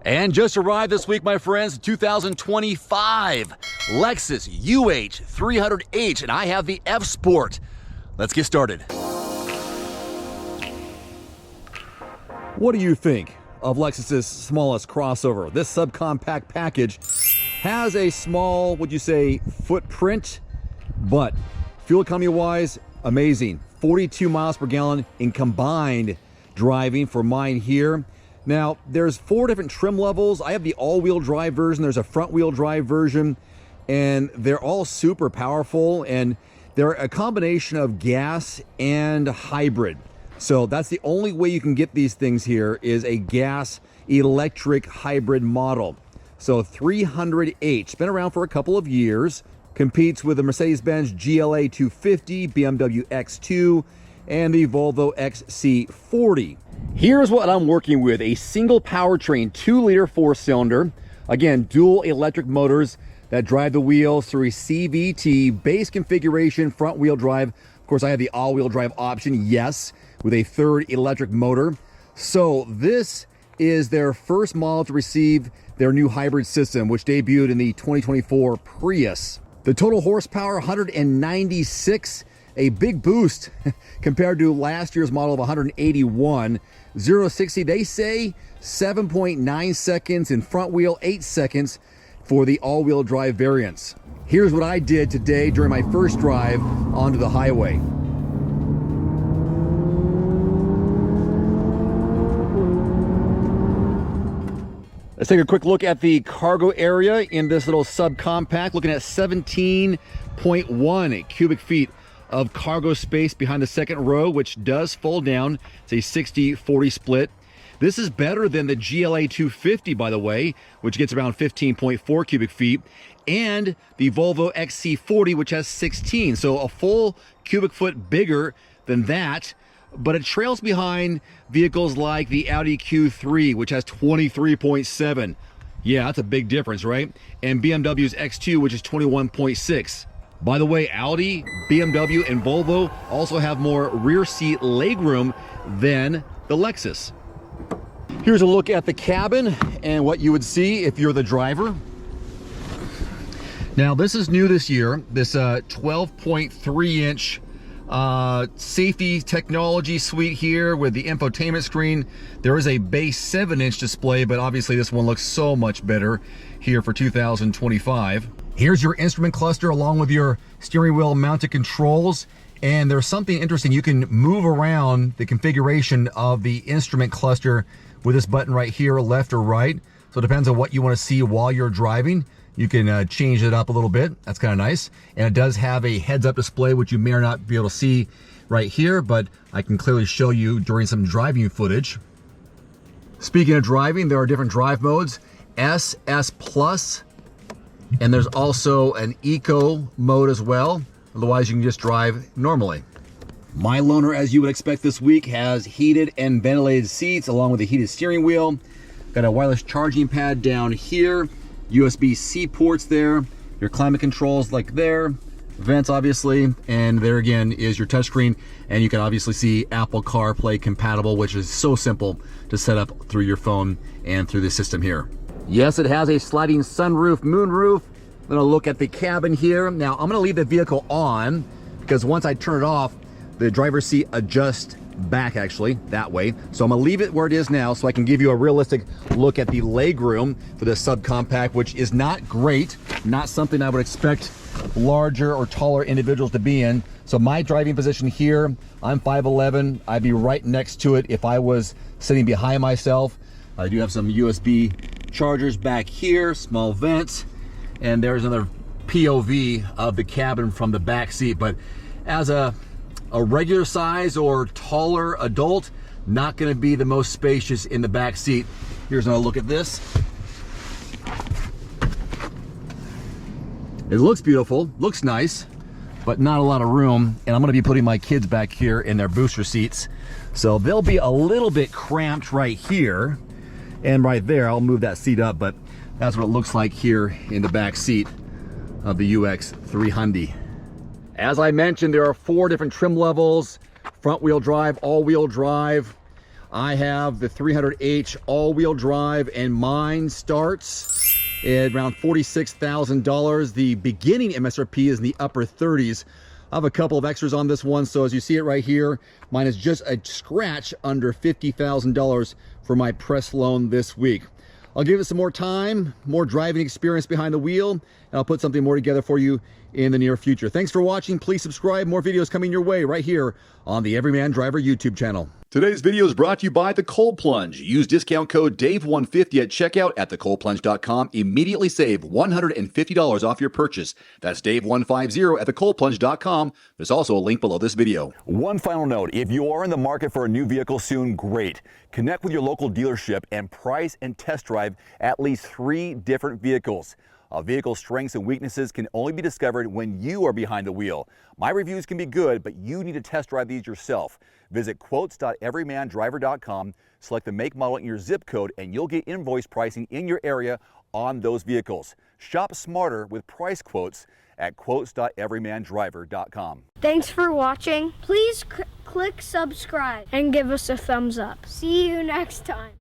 And just arrived this week, my friends, 2025 Lexus UH300H, and I have the F Sport. Let's get started. What do you think of Lexus's smallest crossover? This subcompact package has a small, would you say, footprint, but fuel economy wise, amazing. 42 miles per gallon in combined driving for mine here. Now, there's 4 different trim levels. I have the all-wheel drive version. There's a front-wheel drive version, and they're all super powerful, and they're a combination of gas and hybrid. So that's the only way you can get these things here is a gas electric hybrid model. So 300H, been around for a couple of years, competes with the Mercedes-Benz GLA 250, BMW X2, and the Volvo XC40. Here's what I'm working with: a single powertrain, 2-liter 4-cylinder. Again, dual electric motors that drive the wheels through a CVT base configuration, front wheel drive. Of course, I have the all-wheel drive option, yes, with a 3rd electric motor. So this is their first model to receive their new hybrid system, which debuted in the 2024 Prius. The total horsepower, 196, a big boost compared to last year's model of 181. 0 to 60, they say 7.9 seconds in front wheel, 8 seconds for the all-wheel drive variants. Here's what I did today during my first drive onto the highway. Let's take a quick look at the cargo area in this little subcompact, looking at 17.1 cubic feet of cargo space behind the second row, which does fold down. It's a 60-40 split. This is better than the GLA 250, by the way, which gets around 15.4 cubic feet, and the Volvo XC40, which has 16. So a full cubic foot bigger than that, but it trails behind vehicles like the Audi Q3, which has 23.7. Yeah, that's a big difference, right? And BMW's X2, which is 21.6. By the way, Audi, BMW, and Volvo also have more rear seat legroom than the Lexus. Here's a look at the cabin and what you would see if you're the driver. Now, this is new this year, this 12.3-inch safety technology suite here with the infotainment screen. There is a base 7-inch display, but obviously this one looks so much better here for 2025. Here's your instrument cluster along with your steering wheel mounted controls. And there's something interesting. You can move around the configuration of the instrument cluster with this button right here, left or right. So it depends on what you want to see while you're driving. You can change it up a little bit. That's kind of nice. And it does have a heads-up display, which you may or not be able to see right here, but I can clearly show you during some driving footage. Speaking of driving, there are different drive modes: S, S Plus, and there's also an Eco mode as well. Otherwise, you can just drive normally. My loaner, as you would expect this week, has heated and ventilated seats along with a heated steering wheel. Got a wireless charging pad down here, USB-C ports there, your climate controls like there, vents obviously, and there again is your touchscreen, and you can obviously see Apple CarPlay compatible, which is so simple to set up through your phone and through the system here. Yes, it has a sliding sunroof, moonroof. I'm gonna look at the cabin here. Now, I'm gonna leave the vehicle on because once I turn it off, the driver's seat adjusts back actually that way. So I'm gonna leave it where it is now so I can give you a realistic look at the legroom for the subcompact, which is not great, not something I would expect larger or taller individuals to be in. So my driving position here, I'm 5'11". I'd be right next to it if I was sitting behind myself. I do have some USB chargers back here, small vents, and there's another POV of the cabin from the back seat. But as a regular size or taller adult, not going to be the most spacious in the back seat. Here's another look at this. It looks beautiful, looks nice, but not a lot of room. And I'm going to be putting my kids back here in their booster seats, so they'll be a little bit cramped right here and right there. I'll move that seat up, but that's what it looks like here in the back seat of the UX300. As I mentioned, there are 4 different trim levels: front wheel drive, all wheel drive. I have the 300H all-wheel drive, and mine starts at around $46,000. The beginning MSRP is in the upper 30s. I have a couple of extras on this one, so as you see it right here, mine is just a scratch under $50,000 for my press loan this week. I'll give it some more time, more driving experience behind the wheel, and I'll put something more together for you in the near future. Thanks for watching. Please subscribe. More videos coming your way right here on the Everyman Driver YouTube channel. Today's video is brought to you by The Cold Plunge. Use discount code DAVE150 at checkout at thecoldplunge.com. Immediately save $150 off your purchase. That's DAVE150 at thecoldplunge.com. There's also a link below this video. One final note, if you are in the market for a new vehicle soon, great. Connect with your local dealership and price and test drive at least 3 different vehicles. A vehicle's strengths and weaknesses can only be discovered when you are behind the wheel. My reviews can be good, but you need to test drive these yourself. Visit quotes.everymandriver.com, select the make, model, and your zip code, and you'll get invoice pricing in your area on those vehicles. Shop smarter with price quotes at quotes.everymandriver.com. Thanks for watching. Please click subscribe and give us a thumbs up. See you next time.